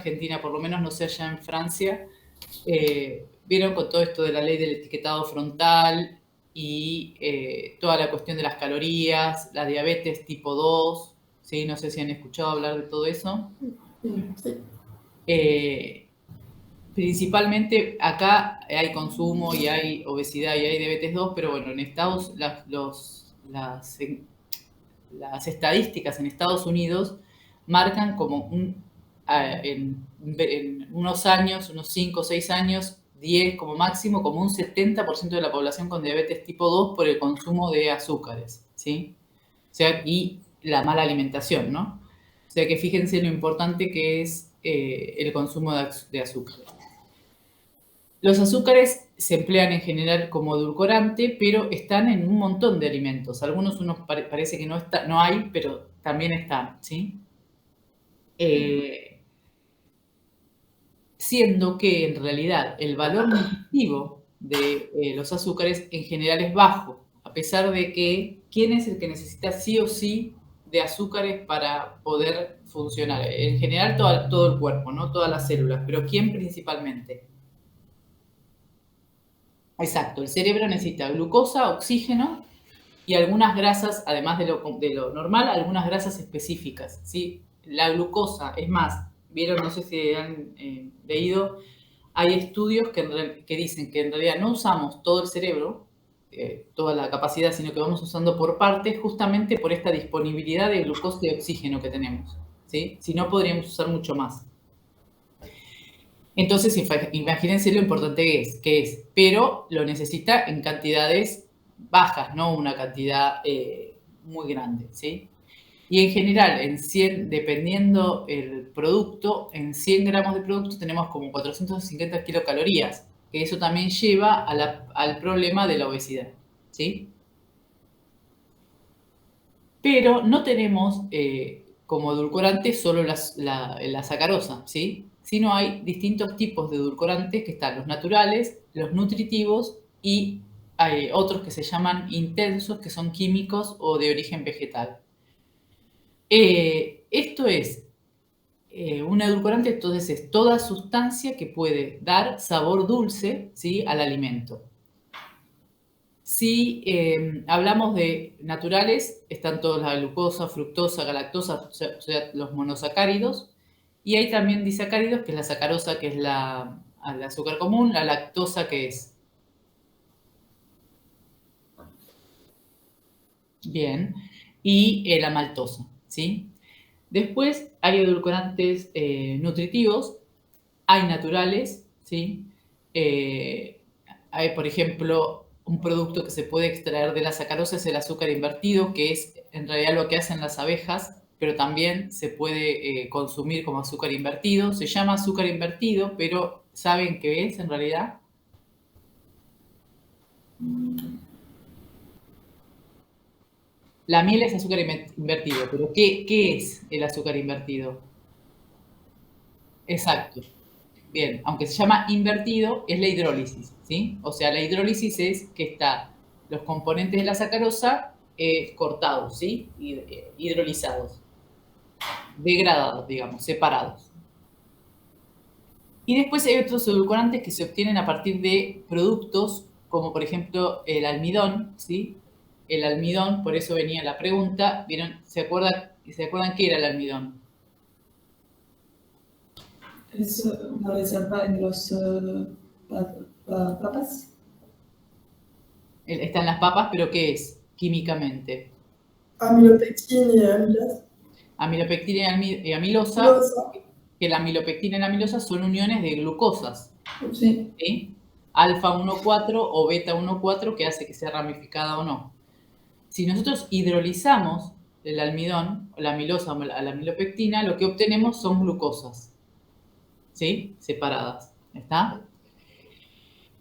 Argentina, por lo menos no sé allá en Francia, vieron con todo esto de la ley del etiquetado frontal y toda la cuestión de las calorías, la diabetes tipo 2, ¿sí? No sé si han escuchado hablar de todo eso. Sí. Principalmente acá hay consumo y hay obesidad y hay diabetes 2, pero bueno, en Estados las estadísticas en Estados Unidos marcan como en unos años, unos 5 o 6 años, 10 como máximo, como un 70% de la población con diabetes tipo 2 por el consumo de azúcares, ¿sí? O sea, y la mala alimentación, ¿no? O sea que fíjense lo importante que es el consumo de azúcares. Los azúcares se emplean en general como edulcorante, pero están en un montón de alimentos. Algunos parece que no hay, pero también están, ¿sí? Siendo que en realidad el valor nutritivo de los azúcares en general es bajo, a pesar de que ¿quién es el que necesita sí o sí de azúcares para poder funcionar? En general todo el cuerpo, ¿no? Todas las células, pero ¿quién principalmente? Exacto, el cerebro necesita glucosa, oxígeno y algunas grasas, además de lo normal, algunas grasas específicas, ¿sí? La glucosa, es más, vieron, no sé si han leído, hay estudios que dicen que en realidad no usamos todo el cerebro, toda la capacidad, sino que vamos usando por partes justamente por esta disponibilidad de glucosa y oxígeno que tenemos, ¿sí? Si no, podríamos usar mucho más. Entonces, imagínense lo importante que es, pero lo necesita en cantidades bajas, no una cantidad muy grande, ¿sí? Y en general, dependiendo el producto, en 100 gramos de producto tenemos como 450 kilocalorías, que eso también lleva al problema de la obesidad, ¿sí? Pero no tenemos como edulcorante solo la sacarosa, ¿sí? Sino hay distintos tipos de edulcorantes que están los naturales, los nutritivos y hay otros que se llaman intensos, que son químicos o de origen vegetal. Esto es un edulcorante, entonces es toda sustancia que puede dar sabor dulce, ¿sí?, al alimento. Si hablamos de naturales, están todos la glucosa, fructosa, galactosa, o sea, los monosacáridos. Y hay también disacáridos, que es la sacarosa, que es el azúcar común, la lactosa, que es. Bien. Y la maltosa, ¿sí? Después hay edulcorantes nutritivos, hay naturales, ¿sí? Hay, por ejemplo, un producto que se puede extraer de la sacarosa es el azúcar invertido, que es en realidad lo que hacen las abejas, pero también se puede consumir como azúcar invertido. Se llama azúcar invertido, pero ¿saben qué es en realidad? La miel es azúcar invertido, pero ¿qué es el azúcar invertido? Exacto. Bien, aunque se llama invertido, es la hidrólisis, ¿sí? O sea, la hidrólisis es que está los componentes de la sacarosa cortados, ¿sí? Hidrolizados, degradados, digamos, separados. Y después hay otros edulcorantes que se obtienen a partir de productos, como por ejemplo el almidón, ¿sí? El almidón, por eso venía la pregunta, ¿vieron? ¿Se acuerdan qué era el almidón? Es una reserva en los papas. Está en las papas, pero ¿qué es químicamente? Amilopectina y amilasa. Amilopectina y amilosa, que la amilopectina y la amilosa son uniones de glucosas, Sí. ¿sí? Alfa 1,4 o beta 1,4 que hace que sea ramificada o no. Si nosotros hidrolizamos el almidón, o la amilosa o la amilopectina, lo que obtenemos son glucosas, ¿sí? Separadas, ¿está?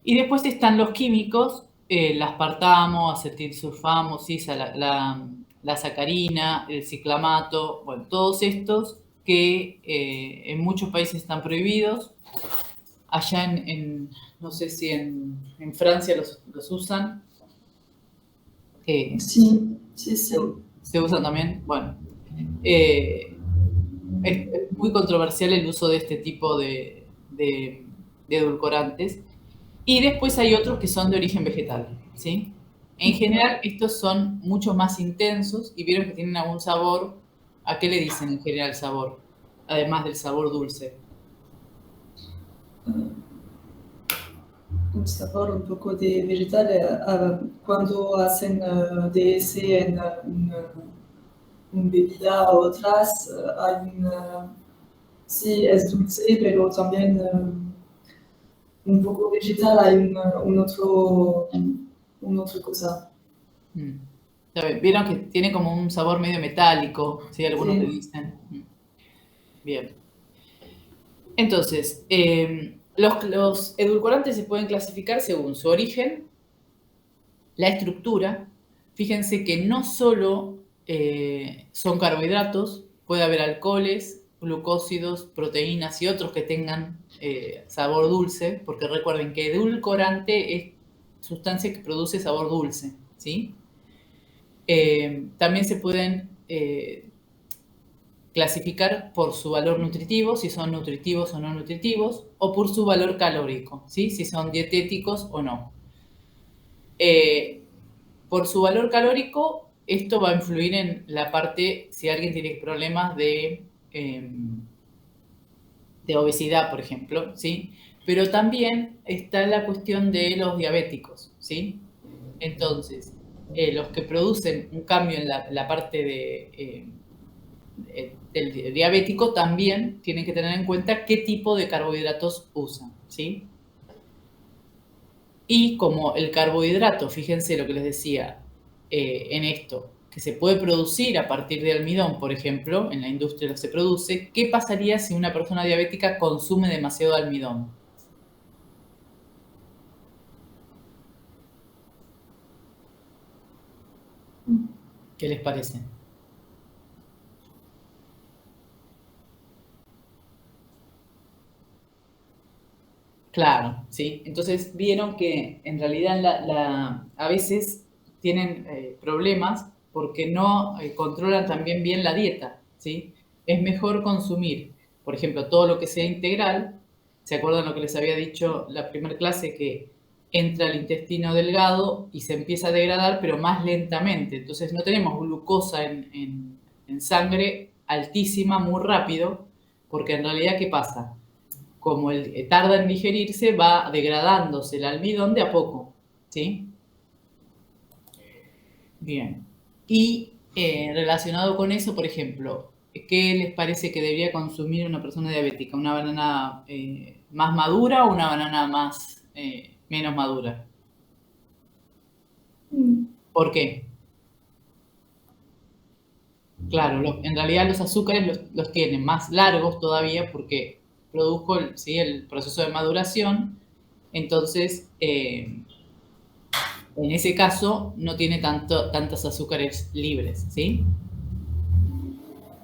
Y después están los químicos, el aspartamo, acetilsulfamo, ¿sí? La sacarina, el ciclamato, bueno, todos estos que en muchos países están prohibidos. Allá no sé si en Francia los usan. Sí, sí, sí. ¿Se usan también? Bueno. es muy controversial el uso de este tipo de edulcorantes. Y después hay otros que son de origen vegetal, ¿sí? En general, estos son mucho más intensos y vieron que tienen algún sabor. ¿A qué le dicen en general sabor? Además del sabor dulce. Un sabor un poco de vegetal. Cuando hacen de ese en una bebida o otras, hay sí, es dulce, pero también un poco vegetal, hay un otro cosa. Mm. Vieron que tiene como un sabor medio metálico, ¿sí? Algunos le Sí. dicen. Bien. Entonces, los edulcorantes se pueden clasificar según su origen, la estructura. Fíjense que no solo son carbohidratos, puede haber alcoholes, glucósidos, proteínas y otros que tengan sabor dulce, porque recuerden que edulcorante es sustancia que produce sabor dulce, ¿sí? También se pueden clasificar por su valor nutritivo, si son nutritivos o no nutritivos, o por su valor calórico, ¿sí? Si son dietéticos o no. Por su valor calórico, esto va a influir en la parte, si alguien tiene problemas de obesidad, por ejemplo, ¿sí? Pero también está la cuestión de los diabéticos, ¿sí? Entonces, los que producen un cambio en la parte del diabético también tienen que tener en cuenta qué tipo de carbohidratos usan, ¿sí? Y como el carbohidrato, fíjense lo que les decía en esto, que se puede producir a partir de almidón, por ejemplo, en la industria se produce, ¿qué pasaría si una persona diabética consume demasiado almidón? ¿Qué les parece? Claro, sí. Entonces vieron que en realidad a veces tienen problemas porque no controlan también bien la dieta, ¿sí? Es mejor consumir, por ejemplo, todo lo que sea integral. ¿Se acuerdan lo que les había dicho la primera clase? Que entra al intestino delgado y se empieza a degradar, pero más lentamente. Entonces no tenemos glucosa en sangre altísima muy rápido, porque en realidad, ¿qué pasa? Como tarda en digerirse, va degradándose el almidón de a poco, ¿sí? Bien. Y relacionado con eso, por ejemplo, ¿qué les parece que debería consumir una persona diabética? ¿Una banana más madura o una banana más menos madura? ¿Por qué? Claro, en realidad los azúcares los tienen más largos todavía porque produjo ¿sí? el proceso de maduración. Entonces, en ese caso, no tiene tantos azúcares libres, ¿sí?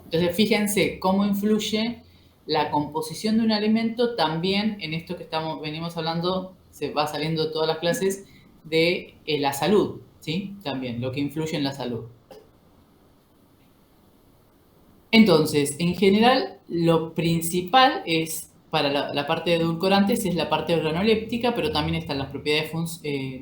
Entonces, fíjense cómo influye la composición de un alimento también en esto que venimos hablando, se va saliendo de todas las clases, de la salud, ¿sí? También, lo que influye en la salud. Entonces, en general, lo principal es, para la parte de edulcorantes, es la parte organoléptica, pero también están las propiedades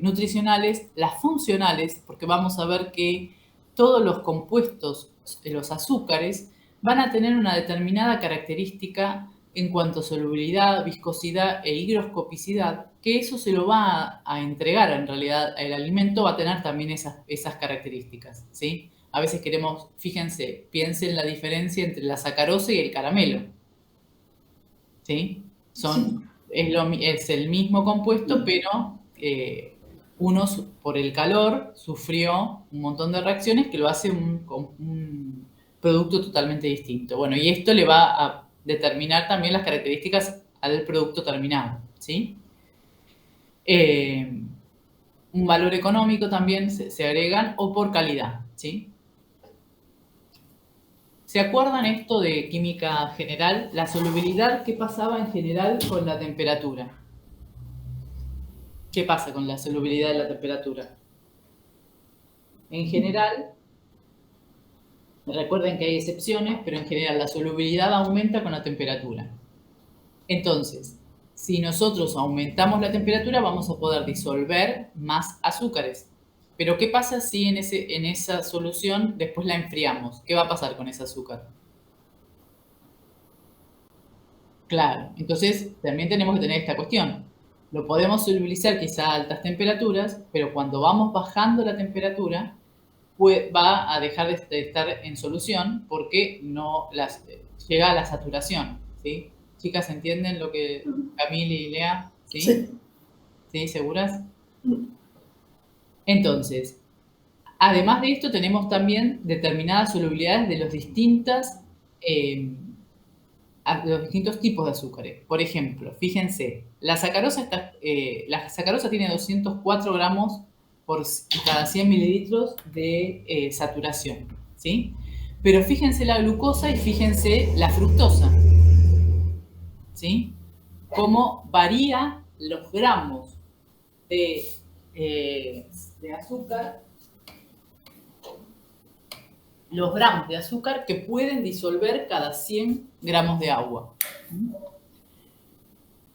nutricionales, las funcionales, porque vamos a ver que todos los compuestos, los azúcares, van a tener una determinada característica en cuanto a solubilidad, viscosidad e higroscopicidad, que eso se lo va a entregar en realidad, el alimento va a tener también esas características, ¿sí? A veces queremos, fíjense, piensen la diferencia entre la sacarosa y el caramelo, ¿sí? Sí. Es el mismo compuesto, pero uno por el calor sufrió un montón de reacciones que lo hace un producto totalmente distinto. Bueno, y esto le va a determinar también las características al producto terminado, ¿sí? Un valor económico también se agregan o por calidad, ¿sí? ¿Se acuerdan esto de química general? La solubilidad, ¿qué pasaba en general con la temperatura? ¿Qué pasa con la solubilidad de la temperatura? En general, Recuerden que hay excepciones, pero en general la solubilidad aumenta con la temperatura. Entonces, si nosotros aumentamos la temperatura, vamos a poder disolver más azúcares. Pero ¿qué pasa si en esa solución después la enfriamos? ¿Qué va a pasar con ese azúcar? Claro, entonces también tenemos que tener esta cuestión. Lo podemos solubilizar quizá a altas temperaturas, pero cuando vamos bajando la temperatura, va a dejar de estar en solución porque no llega a la saturación, ¿sí? Chicas, ¿entienden lo que Camille y Lea? ¿Sí? Sí. ¿Sí? ¿Seguras? Entonces, además de esto, tenemos también determinadas solubilidades de los distintos tipos de azúcares. Por ejemplo, fíjense, la sacarosa tiene 204 gramos por cada 100 mililitros de saturación, ¿sí? Pero fíjense la glucosa y fíjense la fructosa, ¿sí? Cómo varía los gramos de azúcar, los gramos de azúcar que pueden disolver cada 100 gramos de agua.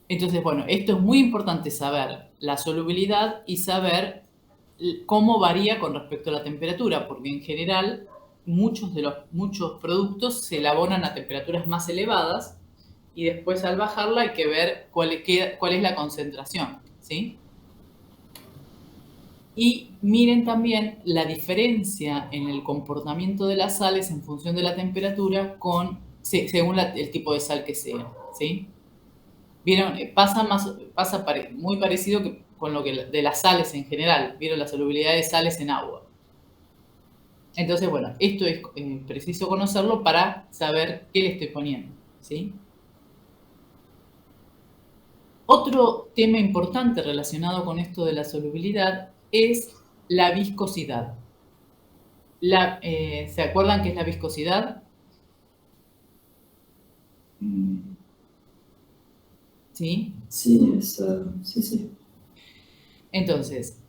Entonces, bueno, esto es muy importante saber la solubilidad y saber cómo varía con respecto a la temperatura, porque en general muchos productos se elaboran a temperaturas más elevadas y después al bajarla hay que ver cuál es la concentración, ¿sí? Y miren también la diferencia en el comportamiento de las sales en función de la temperatura según el tipo de sal que sea, ¿sí? ¿Vieron? Pasa muy parecido con lo que de las sales en general. ¿Vieron? La solubilidad de sales en agua. Entonces, bueno, esto es preciso conocerlo para saber qué le estoy poniendo, ¿sí? Otro tema importante relacionado con esto de la solubilidad es la viscosidad. ¿Se acuerdan qué es la viscosidad? ¿Sí? Sí, sí. Entonces,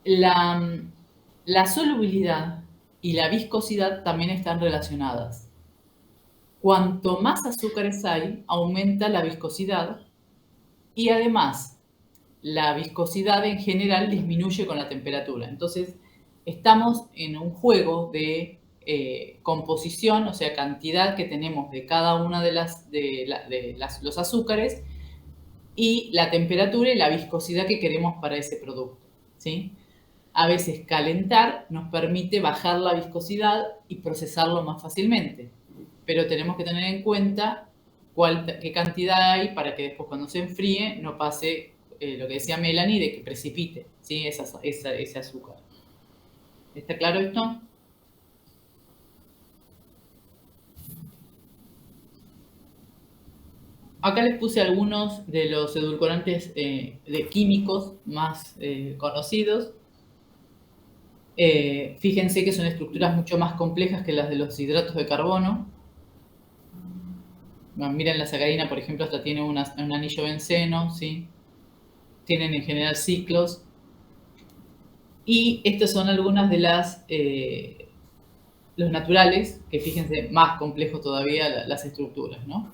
la solubilidad y la viscosidad también están relacionadas. Cuanto más azúcares hay, aumenta la viscosidad y además la viscosidad en general disminuye con la temperatura. Entonces, estamos en un juego de composición, o sea, cantidad que tenemos de cada una de los azúcares y la temperatura y la viscosidad que queremos para ese producto, ¿sí? A veces calentar nos permite bajar la viscosidad y procesarlo más fácilmente, pero tenemos que tener en cuenta qué cantidad hay para que después cuando se enfríe no pase lo que decía Melanie de que precipite, ¿sí? ese azúcar. ¿Está claro esto? Acá les puse algunos de los edulcorantes de químicos más conocidos. Fíjense que son estructuras mucho más complejas que las de los hidratos de carbono. Bueno, miren la sacarina, por ejemplo, hasta tiene un anillo benceno, ¿sí? Tienen en general ciclos. Y estas son algunas de los naturales, que fíjense, más complejo todavía las estructuras, ¿no?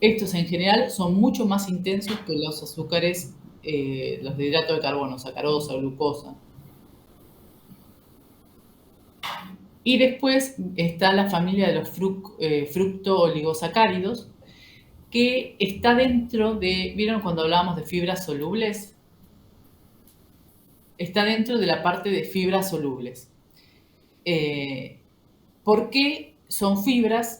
Estos en general son mucho más intensos que los azúcares, los de hidrato de carbono, sacarosa, glucosa. Y después está la familia de los fructooligosacáridos, que está dentro de, ¿vieron cuando hablábamos de fibras solubles? Está dentro de la parte de fibras solubles. ¿Por qué son fibras?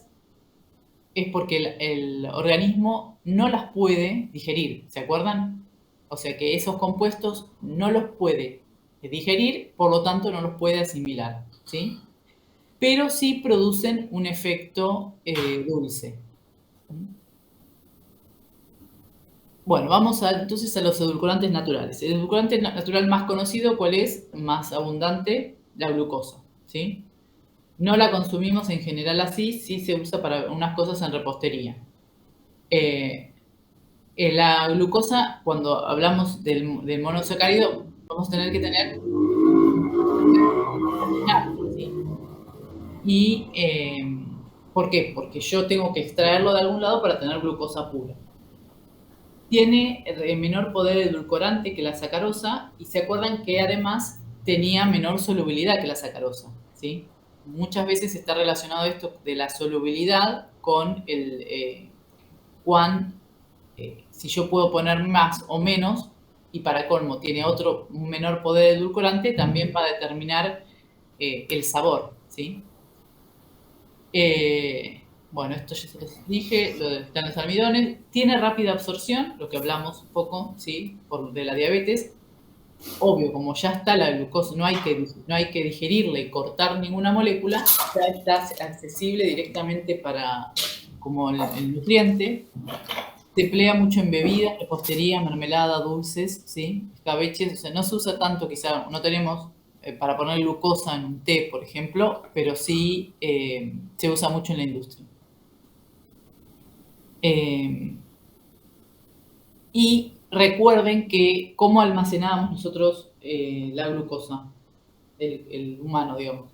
Es porque el organismo no las puede digerir, ¿se acuerdan? O sea que esos compuestos no los puede digerir, por lo tanto no los puede asimilar, ¿sí? Pero sí producen un efecto dulce. Bueno, vamos entonces a los edulcorantes naturales. El edulcorante natural más conocido, ¿cuál es? Más abundante, la glucosa, ¿sí? No la consumimos en general así, sí se usa para unas cosas en repostería. La glucosa, cuando hablamos del monosacárido, vamos a tener que tener... ¿sí? Y, ¿por qué? Porque yo tengo que extraerlo de algún lado para tener glucosa pura. Tiene menor poder edulcorante que la sacarosa y se acuerdan que además tenía menor solubilidad que la sacarosa, ¿sí? Muchas veces está relacionado esto de la solubilidad con el si yo puedo poner más o menos, y para colmo tiene un menor poder edulcorante, también va a determinar el sabor, ¿sí? Bueno, esto ya se los dije, lo están los almidones. Tiene rápida absorción, lo que hablamos un poco, ¿sí? De la diabetes. Obvio, como ya está la glucosa, no hay que digerirla y cortar ninguna molécula, ya está accesible directamente como el nutriente. Se emplea mucho en bebidas, repostería, mermelada, dulces, ¿sí? Escabeches, o sea, no se usa tanto, quizá no tenemos para poner glucosa en un té, por ejemplo, pero sí se usa mucho en la industria. Y recuerden que cómo almacenamos nosotros la glucosa, el humano, digamos.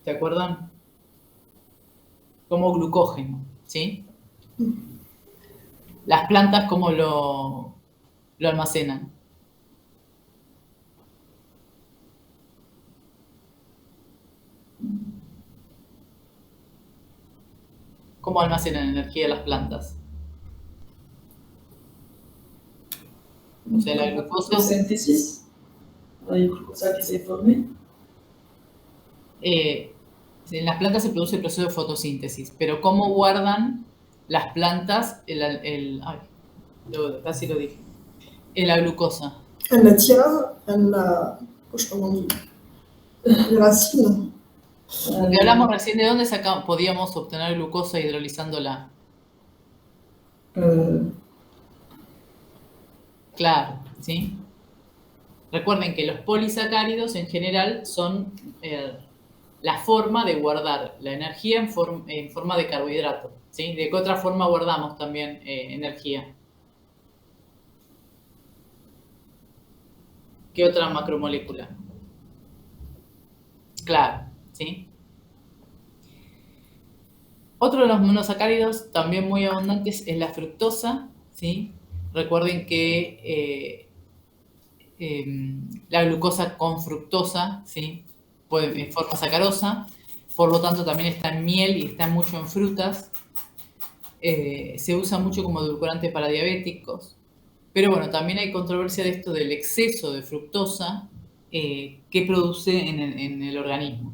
¿Se acuerdan? Como glucógeno, ¿sí? Las plantas, ¿cómo lo almacenan? ¿Cómo almacenan energía las plantas? O sea, la glucosa... Fotosíntesis, hay glucosa que se forme. En las plantas se produce el proceso de fotosíntesis, pero ¿cómo guardan las plantas casi lo dije, la glucosa? En la tierra, en la racine. Porque hablamos recién de dónde podíamos obtener glucosa hidrolizándola. Claro, ¿sí? Recuerden que los polisacáridos en general son la forma de guardar la energía en forma de carbohidrato, ¿sí? ¿De qué otra forma guardamos también energía? ¿Qué otra macromolécula? Claro, ¿sí? Otro de los monosacáridos también muy abundantes es la fructosa, ¿sí? Recuerden que la glucosa con fructosa, ¿sí? En forma sacarosa, por lo tanto también está en miel y está mucho en frutas. Se usa mucho como edulcorante para diabéticos. Pero bueno, también hay controversia de esto del exceso de fructosa que produce en el organismo.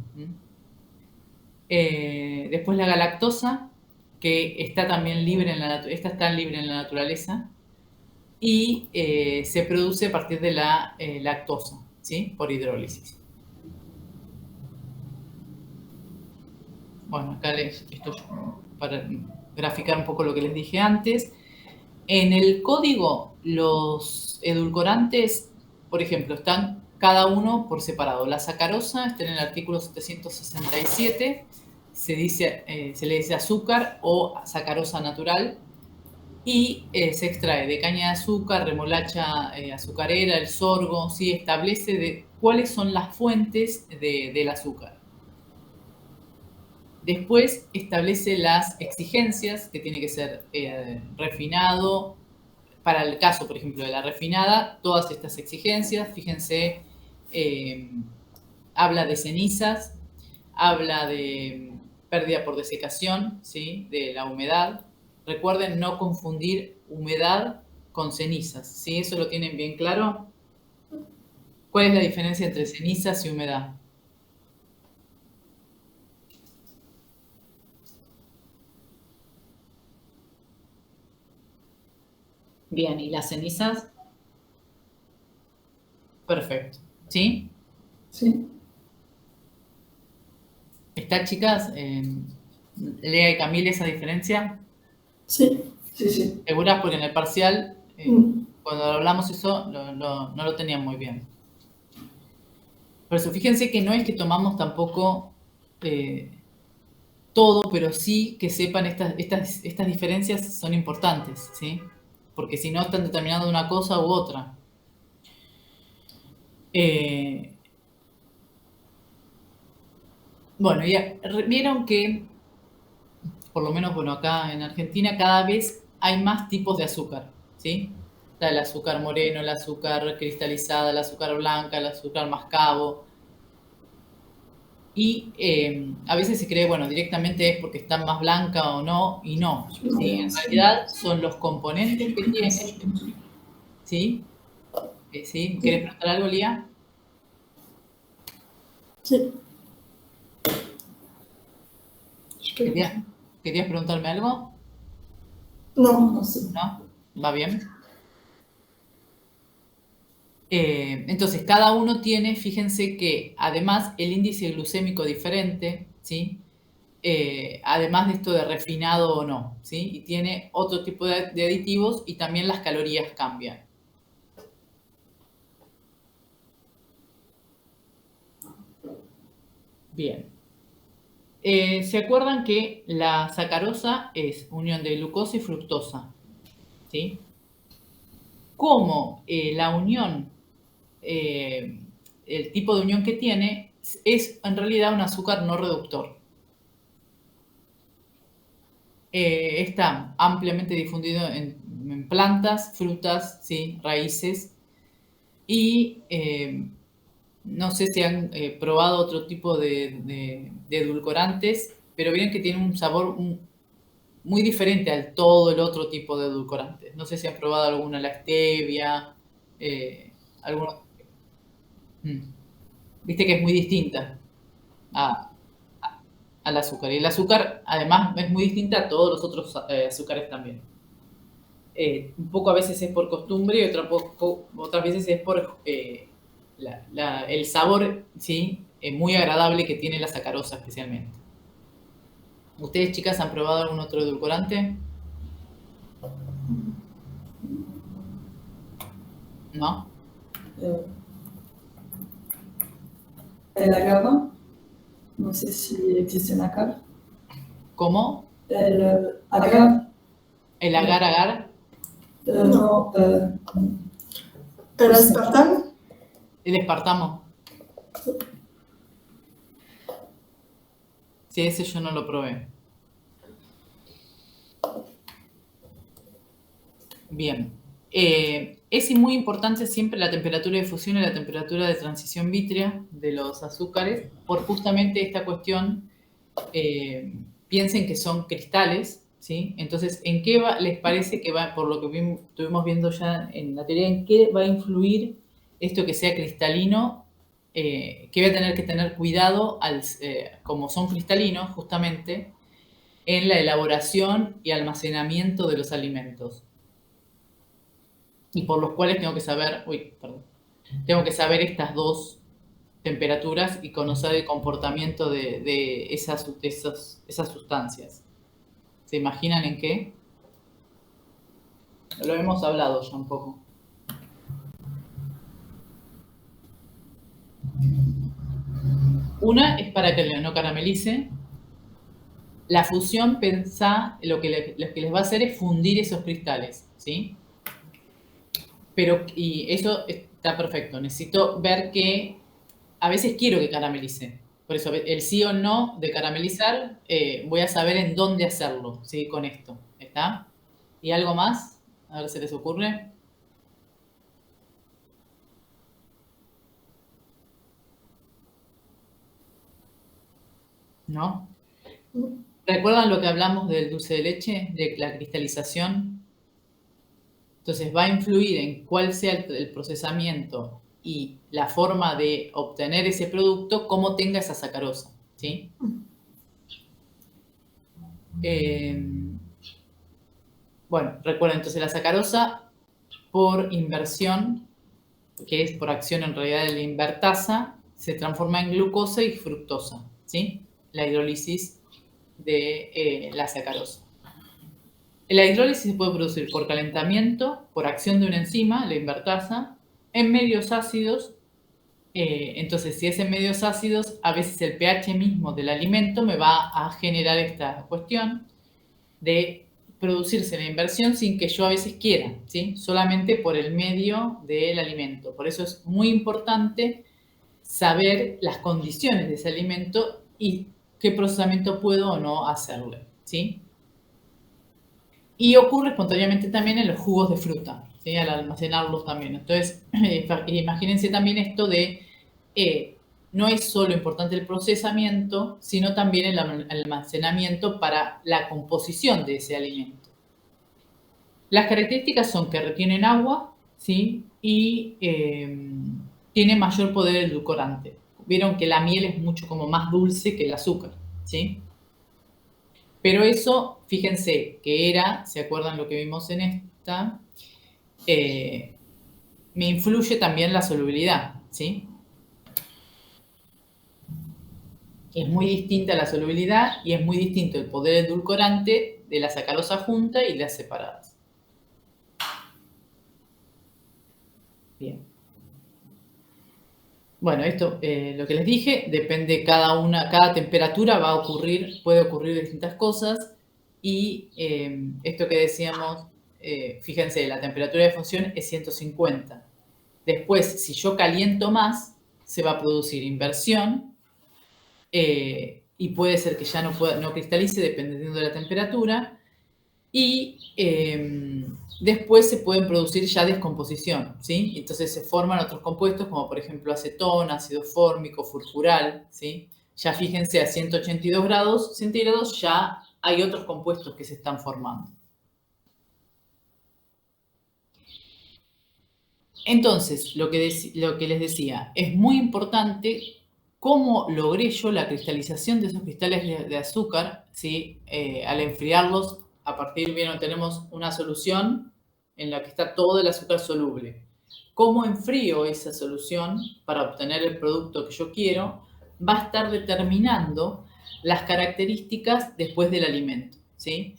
Después la galactosa, que está también libre esta está libre en la naturaleza y se produce a partir de la lactosa, ¿sí? Por hidrólisis. Bueno, acá esto para graficar un poco lo que les dije antes. En el código, los edulcorantes, por ejemplo, están cada uno por separado. La sacarosa está en el artículo 767, se le dice azúcar o sacarosa natural, y se extrae de caña de azúcar, remolacha azucarera, el sorgo, ¿sí? Establece cuáles son las fuentes del azúcar. Después establece las exigencias, que tiene que ser refinado. Para el caso, por ejemplo, de la refinada, todas estas exigencias, fíjense, habla de cenizas, habla de pérdida por desecación, ¿sí? De la humedad. Recuerden no confundir humedad con cenizas, ¿sí? ¿Eso lo tienen bien claro? ¿Cuál es la diferencia entre cenizas y humedad? Bien, ¿y las cenizas? Perfecto. ¿Sí? Sí. ¿Está, chicas? Lea y Camille, esa diferencia. Sí. Sí, sí. ¿Seguras? Porque en el parcial, cuando hablamos eso, no lo tenían muy bien. Por eso, fíjense que no es que tomamos tampoco todo, pero sí que sepan estas diferencias son importantes, ¿sí? Porque si no están determinando una cosa u otra. Bueno, ya vieron que, por lo menos, bueno, acá en Argentina cada vez hay más tipos de azúcar, ¿sí? Está el azúcar moreno, el azúcar cristalizada, el azúcar blanca, el azúcar mascabo. Y a veces se cree, bueno, directamente es porque está más blanca o no, y no. ¿Sí? En realidad son los componentes que tiene, ¿sí? ¿Sí? ¿Querés preguntar algo, Lía? Sí. ¿Querías preguntarme algo? No. No sé. ¿No? ¿Va bien? Entonces, cada uno tiene, fíjense que además el índice glucémico diferente, ¿sí? Además de esto de refinado o no, ¿sí? Y tiene otro tipo de aditivos y también las calorías cambian. Bien. ¿Se acuerdan que la sacarosa es unión de glucosa y fructosa? ¿Sí? Como la unión, el tipo de unión que tiene, es en realidad un azúcar no reductor. Está ampliamente difundido en plantas, frutas, ¿sí? Raíces. Y no sé si han probado otro tipo de edulcorantes, pero ven que tiene un sabor muy diferente al todo el otro tipo de edulcorantes. No sé si han probado alguna, la stevia, alguno. Viste que es muy distinta a- al azúcar. Y el azúcar, además, es muy distinta a todos los otros azúcares también. Un poco a veces es por costumbre y otras veces es por el sabor, ¿sí? Muy agradable que tiene la sacarosa especialmente. ¿Ustedes, chicas, han probado algún otro edulcorante? ¿No? El agave, no sé si existe en acá. ¿Cómo? El agave, ¿El agar-agar? no, ¿El aspartame? ¿El espartamo? Sí, ese yo no lo probé. Bien. Es muy importante siempre la temperatura de fusión y la temperatura de transición vítrea de los azúcares por justamente esta cuestión. Piensen que son cristales, ¿sí? Entonces, ¿en qué les parece que va, por lo que estuvimos viendo ya en la teoría, en qué va a influir esto que sea cristalino? Que voy a tener que tener cuidado, como son cristalinos, justamente, en la elaboración y almacenamiento de los alimentos. Y por los cuales tengo que saber, tengo que saber estas dos temperaturas y conocer el comportamiento de esas sustancias. ¿Se imaginan en qué? Lo hemos hablado ya un poco. Una es para que no caramelice. La fusión, pensá, lo que les va a hacer es fundir esos cristales, ¿sí? Y eso está perfecto. Necesito ver que a veces quiero que caramelice. Por eso, el sí o no de caramelizar, voy a saber en dónde hacerlo, ¿sí? Con esto, ¿está? ¿Y algo más? A ver si les ocurre. ¿No? ¿Recuerdan lo que hablamos del dulce de leche, de la cristalización? Entonces va a influir en cuál sea el procesamiento y la forma de obtener ese producto, cómo tenga esa sacarosa, ¿sí? Bueno, recuerden, entonces la sacarosa por inversión, que es por acción en realidad de la invertasa, se transforma en glucosa y fructosa, ¿sí? La hidrólisis de la sacarosa. La hidrólisis se puede producir por calentamiento, por acción de una enzima, la invertasa, en medios ácidos. Entonces, si es en medios ácidos, a veces el pH mismo del alimento me va a generar esta cuestión de producirse la inversión sin que yo a veces quiera, ¿sí? Solamente por el medio del alimento. Por eso es muy importante saber las condiciones de ese alimento y qué procesamiento puedo o no hacerle, ¿sí? Y ocurre espontáneamente también en los jugos de fruta, ¿sí? Al almacenarlos también. Entonces, imagínense también esto de, no es solo importante el procesamiento, sino también el almacenamiento para la composición de ese alimento. Las características son que retienen agua, ¿sí? Y tiene mayor poder edulcorante. Vieron que la miel es mucho como más dulce que el azúcar, ¿sí? Pero eso, fíjense, que era, ¿se acuerdan lo que vimos en esta? Me influye también la solubilidad, ¿sí? Es muy distinta la solubilidad y es muy distinto el poder edulcorante de la sacarosa junta y las separadas. Bien. Bueno, esto, lo que les dije, depende cada temperatura va a ocurrir, puede ocurrir distintas cosas y esto que decíamos, fíjense, la temperatura de función es 150. Después, si yo caliento más, se va a producir inversión y puede ser que ya no cristalice dependiendo de la temperatura y después se pueden producir ya descomposición, ¿sí? Entonces se forman otros compuestos como por ejemplo acetón, ácido fórmico, furfural, ¿sí? Ya fíjense a 182 grados centígrados ya hay otros compuestos que se están formando. Entonces, lo que les decía, es muy importante cómo logré yo la cristalización de esos cristales de azúcar, ¿sí? Al enfriarlos, a partir, bien, tenemos una solución en la que está todo el azúcar soluble. Cómo enfrío esa solución para obtener el producto que yo quiero va a estar determinando las características después del alimento, ¿sí?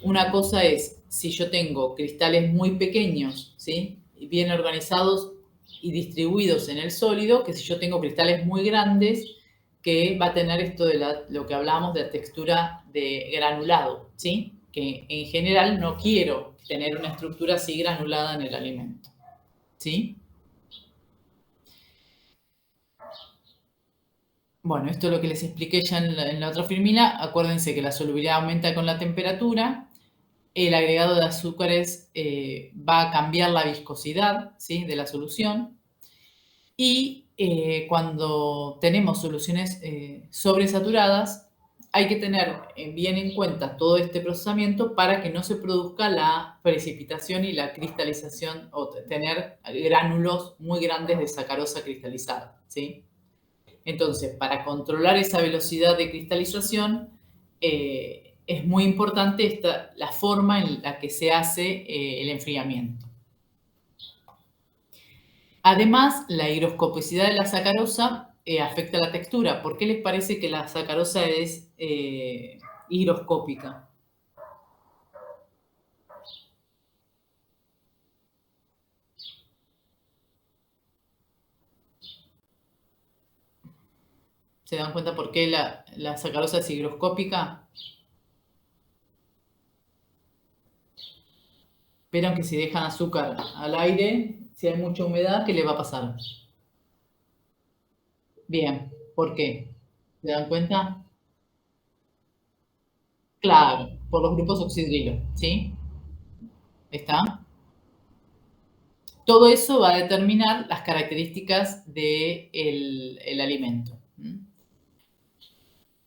Una cosa es si yo tengo cristales muy pequeños, ¿sí? Bien organizados y distribuidos en el sólido, que si yo tengo cristales muy grandes, que va a tener esto de lo que hablamos de la textura de granulado, ¿sí? Que en general no quiero tener una estructura así granulada en el alimento, ¿sí? Bueno, esto es lo que les expliqué ya en la otra fórmula. Acuérdense que la solubilidad aumenta con la temperatura. El agregado de azúcares va a cambiar la viscosidad, ¿sí? De la solución. Y cuando tenemos soluciones sobresaturadas, hay que tener bien en cuenta todo este procesamiento para que no se produzca la precipitación y la cristalización o tener gránulos muy grandes de sacarosa cristalizada, ¿sí? Entonces, para controlar esa velocidad de cristalización, es muy importante la forma en la que se hace el enfriamiento. Además, la higroscopicidad de la sacarosa afecta la textura. ¿Por qué les parece que la sacarosa es higroscópica? ¿Se dan cuenta por qué la sacarosa es higroscópica? Verán que si dejan azúcar al aire, si hay mucha humedad, ¿qué le va a pasar? Bien, ¿por qué? ¿Se dan cuenta? Claro, por los grupos oxidrilo, ¿sí? ¿Está? Todo eso va a determinar las características del alimento.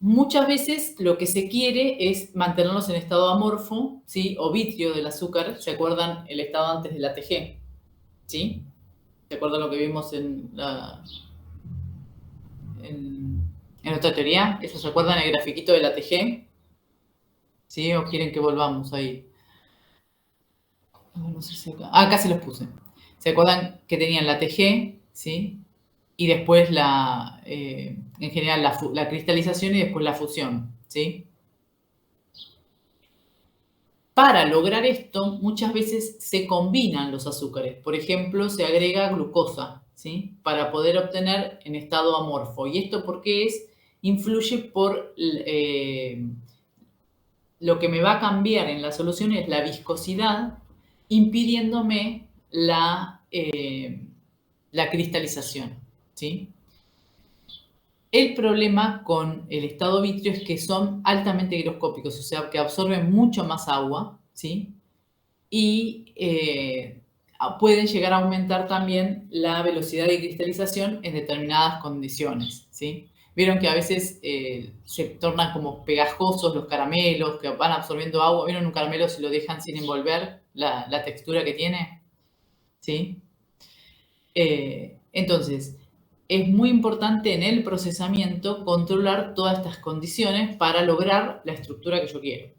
Muchas veces lo que se quiere es mantenerlos en estado amorfo, ¿sí? O vitrio del azúcar. ¿Se acuerdan el estado antes del ATG? ¿Sí? ¿Se acuerdan lo que vimos en otra teoría? ¿Eso se acuerdan el grafiquito del ATG? ¿Sí? ¿O quieren que volvamos ahí? No sé si acá se los puse. ¿Se acuerdan que tenían la TG, ¿sí? Y después en general la cristalización y después la fusión, ¿sí? Para lograr esto, muchas veces se combinan los azúcares. Por ejemplo, se agrega glucosa, ¿sí? Para poder obtener en estado amorfo. ¿Y esto por qué es? Influye por lo que me va a cambiar en la solución es la viscosidad, impidiéndome la cristalización, ¿sí? El problema con el estado vítreo es que son altamente higroscópicos, o sea, que absorben mucho más agua, ¿sí? Y pueden llegar a aumentar también la velocidad de cristalización en determinadas condiciones, ¿sí? Vieron que a veces se tornan como pegajosos los caramelos, que van absorbiendo agua. ¿Vieron un caramelo si lo dejan sin envolver, la textura que tiene? ¿Sí? Entonces, es muy importante en el procesamiento controlar todas estas condiciones para lograr la estructura que yo quiero.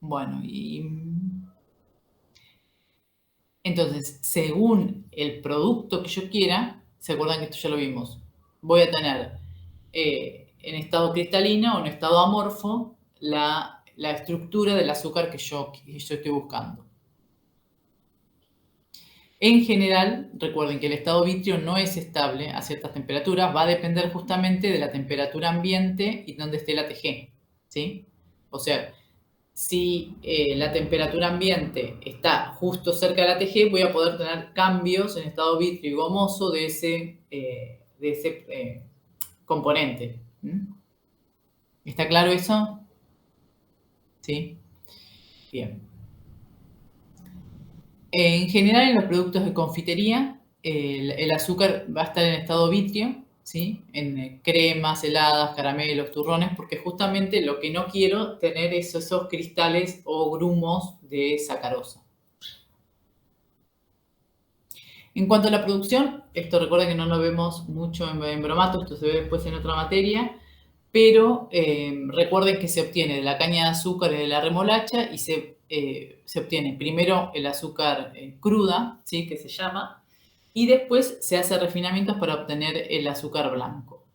Bueno, y entonces, según el producto que yo quiera, ¿se acuerdan que esto ya lo vimos? Voy a tener en estado cristalino o en estado amorfo la estructura del azúcar que yo estoy buscando. En general, recuerden que el estado vítreo no es estable a ciertas temperaturas, va a depender justamente de la temperatura ambiente y donde esté la ATG, ¿sí? O sea, si la temperatura ambiente está justo cerca de la ATG, voy a poder tener cambios en estado vítreo y gomoso de ese componente. ¿Está claro eso? ¿Sí? Bien. En general, en los productos de confitería, el azúcar va a estar en estado vítreo, ¿sí? En cremas, heladas, caramelos, turrones, porque justamente lo que no quiero tener es esos cristales o grumos de sacarosa. En cuanto a la producción, esto recuerda que no lo vemos mucho en bromato, esto se ve después en otra materia, pero recuerden que se obtiene de la caña de azúcar y de la remolacha y se obtiene primero el azúcar cruda, ¿sí? Que se llama, y después se hace refinamientos para obtener el azúcar blanco.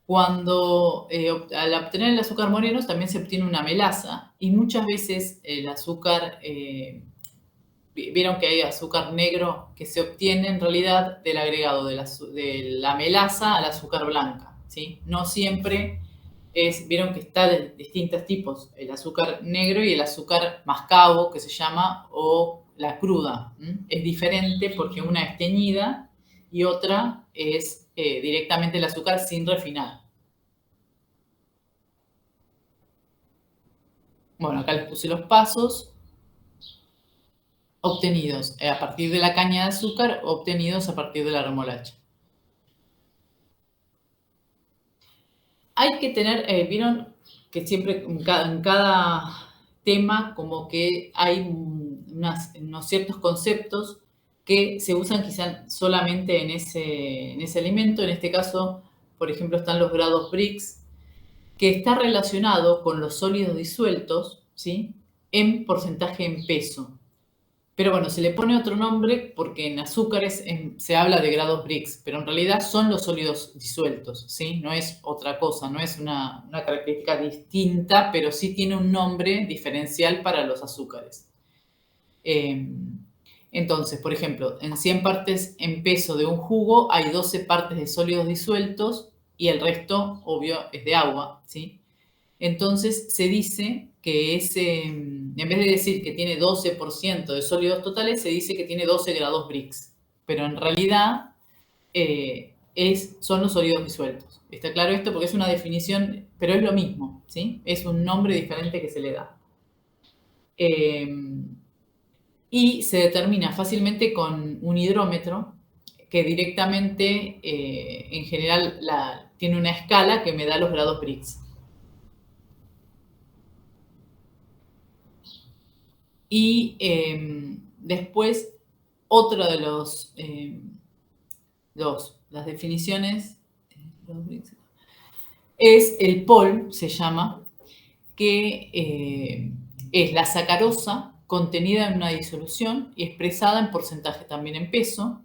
Al obtener el azúcar moreno también se obtiene una melaza y muchas veces el azúcar, vieron que hay azúcar negro que se obtiene en realidad del agregado de la melaza al azúcar blanca, ¿sí? No siempre vieron que está de distintos tipos, el azúcar negro y el azúcar mascabo, que se llama, o la cruda. Es diferente porque una es teñida y otra es directamente el azúcar sin refinar. Bueno, acá les puse los pasos obtenidos a partir de la caña de azúcar, obtenidos a partir de la remolacha. Hay que tener, vieron que siempre en cada tema como que hay unos ciertos conceptos que se usan quizás solamente en ese alimento. En este caso, por ejemplo, están los grados Brix, que está relacionado con los sólidos disueltos, ¿sí? En porcentaje en peso. Pero bueno, se le pone otro nombre porque en azúcares se habla de grados Brix, pero en realidad son los sólidos disueltos, ¿sí? No es otra cosa, no es una característica distinta, pero sí tiene un nombre diferencial para los azúcares. Entonces, por ejemplo, en 100 partes en peso de un jugo hay 12 partes de sólidos disueltos y el resto, obvio, es de agua, ¿sí? Entonces se dice que en vez de decir que tiene 12% de sólidos totales, se dice que tiene 12 grados Brix. Pero en realidad son los sólidos disueltos. ¿Está claro esto? Porque es una definición, pero es lo mismo, ¿sí? Es un nombre diferente que se le da. Y se determina fácilmente con un hidrómetro que directamente, en general, tiene una escala que me da los grados Brix. Y después, otra de las definiciones es el POL, se llama, que es la sacarosa contenida en una disolución y expresada en porcentaje también en peso.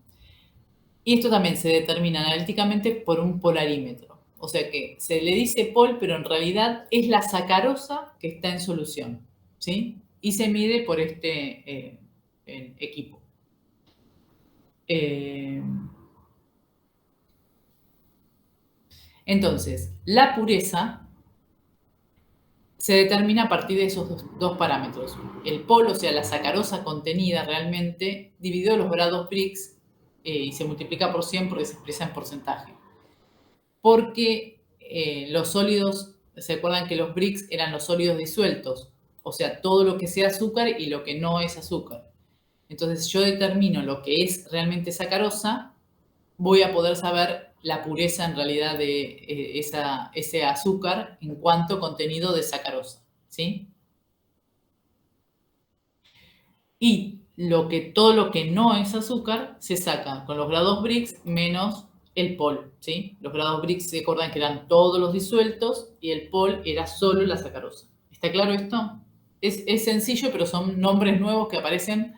Y esto también se determina analíticamente por un polarímetro. O sea que se le dice POL, pero en realidad es la sacarosa que está en solución, ¿sí? Y se mide por este equipo. Entonces, la pureza se determina a partir de esos dos parámetros. El pol, o sea, la sacarosa contenida realmente, dividido los grados Brix y se multiplica por 100 porque se expresa en porcentaje. Porque los sólidos, ¿se acuerdan que los Brix eran los sólidos disueltos? O sea, todo lo que sea azúcar y lo que no es azúcar. Entonces, yo determino lo que es realmente sacarosa, voy a poder saber la pureza en realidad de ese azúcar en cuanto contenido de sacarosa, ¿sí? Y todo lo que no es azúcar se saca con los grados Brix menos el pol, ¿sí? Los grados Brix se acuerdan que eran todos los disueltos y el pol era solo la sacarosa. ¿Está claro esto? Es sencillo, pero son nombres nuevos que aparecen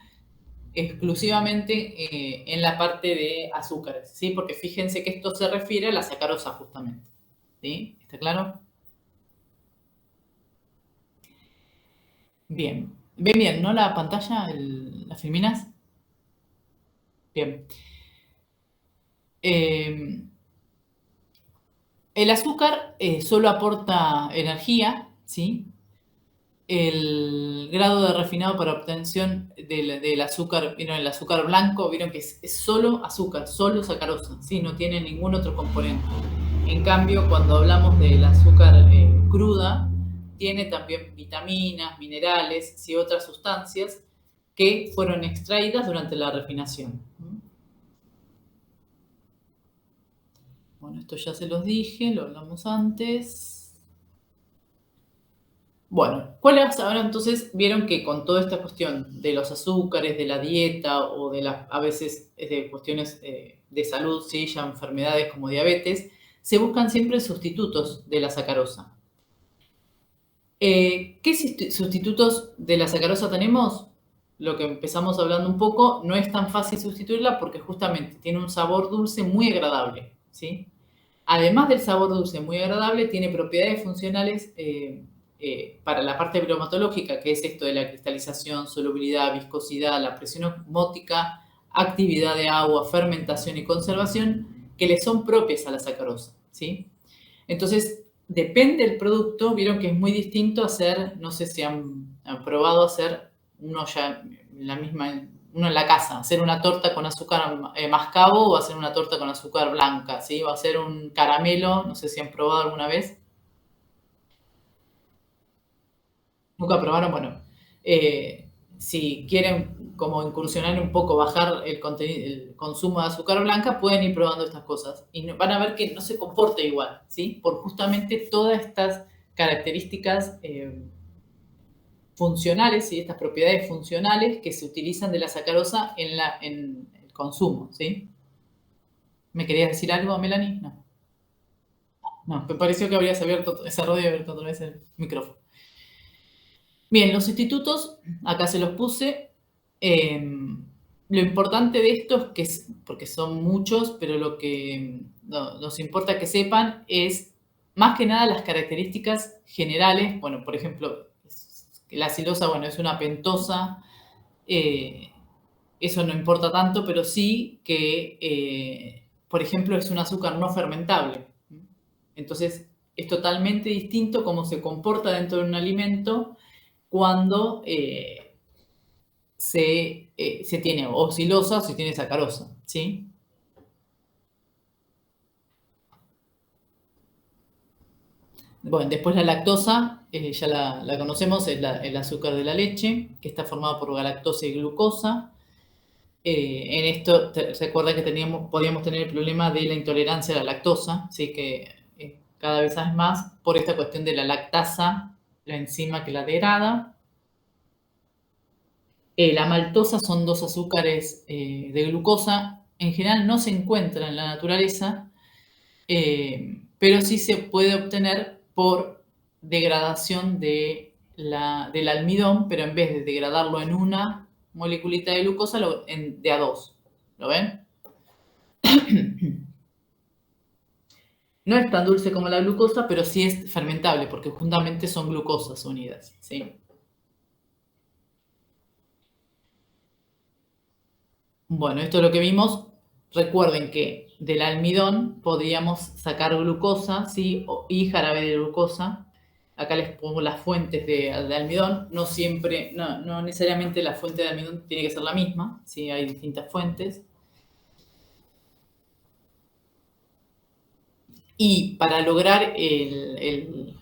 exclusivamente en la parte de azúcares, ¿sí? Porque fíjense que esto se refiere a la sacarosa justamente, ¿sí? ¿Está claro? Bien. ¿Ven bien, no la pantalla, las filminas? Bien. El azúcar solo aporta energía, ¿sí? El grado de refinado para obtención del azúcar, ¿vieron? El azúcar blanco, vieron que es solo azúcar, solo sacarosa, ¿sí? No tiene ningún otro componente. En cambio, cuando hablamos del azúcar cruda, tiene también vitaminas, minerales y otras sustancias que fueron extraídas durante la refinación. Bueno, esto ya se los dije, lo hablamos antes. Bueno, ¿cuáles ahora entonces vieron que con toda esta cuestión de los azúcares, de la dieta o de a veces de cuestiones de salud, ¿sí? Ya enfermedades como diabetes, se buscan siempre sustitutos de la sacarosa? ¿Qué sustitutos de la sacarosa tenemos? Lo que empezamos hablando un poco, no es tan fácil sustituirla porque justamente tiene un sabor dulce muy agradable, ¿sí? Además del sabor dulce muy agradable, tiene propiedades funcionales para la parte bromatológica, que es esto de la cristalización, solubilidad, viscosidad, la presión osmótica, actividad de agua, fermentación y conservación, que le son propias a la sacarosa, ¿sí? Entonces, depende del producto, vieron que es muy distinto hacer, no sé si han probado hacer uno ya uno en la casa, hacer una torta con azúcar mascabo o hacer una torta con azúcar blanca, ¿sí? O hacer un caramelo, no sé si han probado alguna vez. ¿Nunca probaron? Bueno, si quieren como incursionar un poco, bajar el consumo de azúcar blanca, pueden ir probando estas cosas y van a ver que no se comporta igual, ¿sí? Por justamente todas estas características funcionales y estas propiedades funcionales que se utilizan de la sacarosa en el consumo, ¿sí? ¿Me querías decir algo, Melanie? No. No, me pareció que habrías abierto, ese error de abierto otra vez el micrófono. Bien, los sustitutos, acá se los puse. Lo importante de esto es que, porque son muchos, pero lo que nos importa que sepan es más que nada las características generales. Bueno, por ejemplo, la silosa, bueno, es una pentosa, eso no importa tanto, pero sí que, por ejemplo, es un azúcar no fermentable. Entonces, es totalmente distinto cómo se comporta dentro de un alimento cuando se tiene o silosa o se tiene sacarosa, ¿sí? Bueno, después la lactosa, ya la conocemos, es el azúcar de la leche, que está formado por galactosa y glucosa. En esto, recuerda que podíamos tener el problema de la intolerancia a la lactosa, ¿sí? Que cada vez es más por esta cuestión de la lactasa, la enzima que la degrada. La maltosa son dos azúcares de glucosa. En general no se encuentran en la naturaleza, pero sí se puede obtener por degradación del almidón, pero en vez de degradarlo en una moleculita de glucosa, de a dos. ¿Lo ven? No es tan dulce como la glucosa, pero sí es fermentable, porque justamente son glucosas unidas, ¿sí? Bueno, esto es lo que vimos recuerden que del almidón podríamos sacar glucosa, ¿sí? Y jarabe de glucosa. Acá les pongo las fuentes de almidón. No siempre, no necesariamente la fuente de almidón tiene que ser la misma, ¿sí? Hay distintas fuentes. Y para lograr en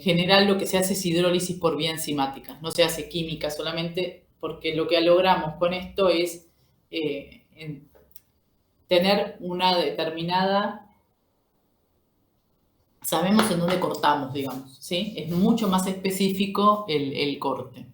general lo que se hace es hidrólisis por vía enzimática, no se hace química solamente, porque lo que logramos con esto es tener una determinada, sabemos en dónde cortamos, digamos, ¿sí? Es mucho más específico el corte.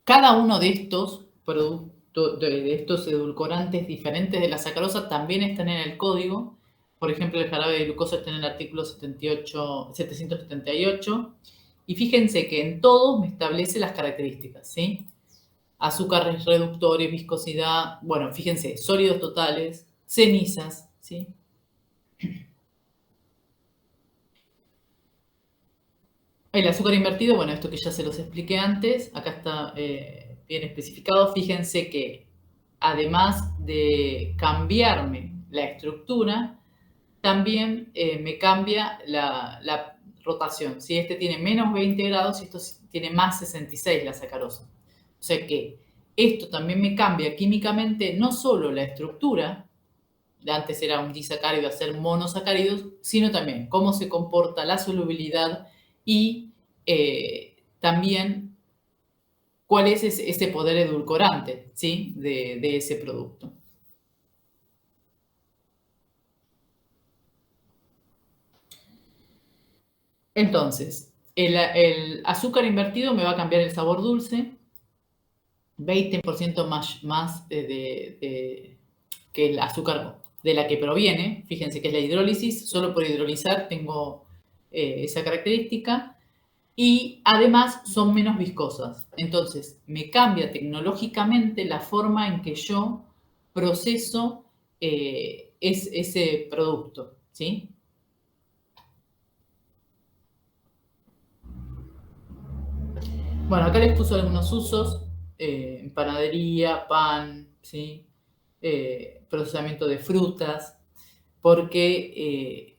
Cada uno de estos productos, de estos edulcorantes diferentes de la sacarosa también están en el código. Por ejemplo, el jarabe de glucosa está en el artículo 778. Y fíjense que en todos me establece las características, ¿sí? Azúcares reductores, viscosidad, bueno, fíjense, sólidos totales, cenizas, ¿sí? El azúcar invertido, bueno, esto que ya se los expliqué antes, acá está bien especificado. Fíjense que además de cambiarme la estructura, también me cambia la rotación. Si este tiene menos 20 grados y esto tiene más 66 la sacarosa. O sea que esto también me cambia químicamente no solo la estructura, de antes era un disacárido a ser monosacáridos, sino también cómo se comporta la solubilidad y también cuál es ese poder edulcorante, ¿sí? de ese producto. Entonces, el azúcar invertido me va a cambiar el sabor dulce, 20% más que el azúcar de la que proviene. Fíjense que es la hidrólisis, solo por hidrolizar tengo esa característica. Y además son menos viscosas. Entonces, me cambia tecnológicamente la forma en que yo proceso ese producto, ¿sí? Bueno, acá les puse algunos usos, en panadería, pan, ¿sí? Procesamiento de frutas, porque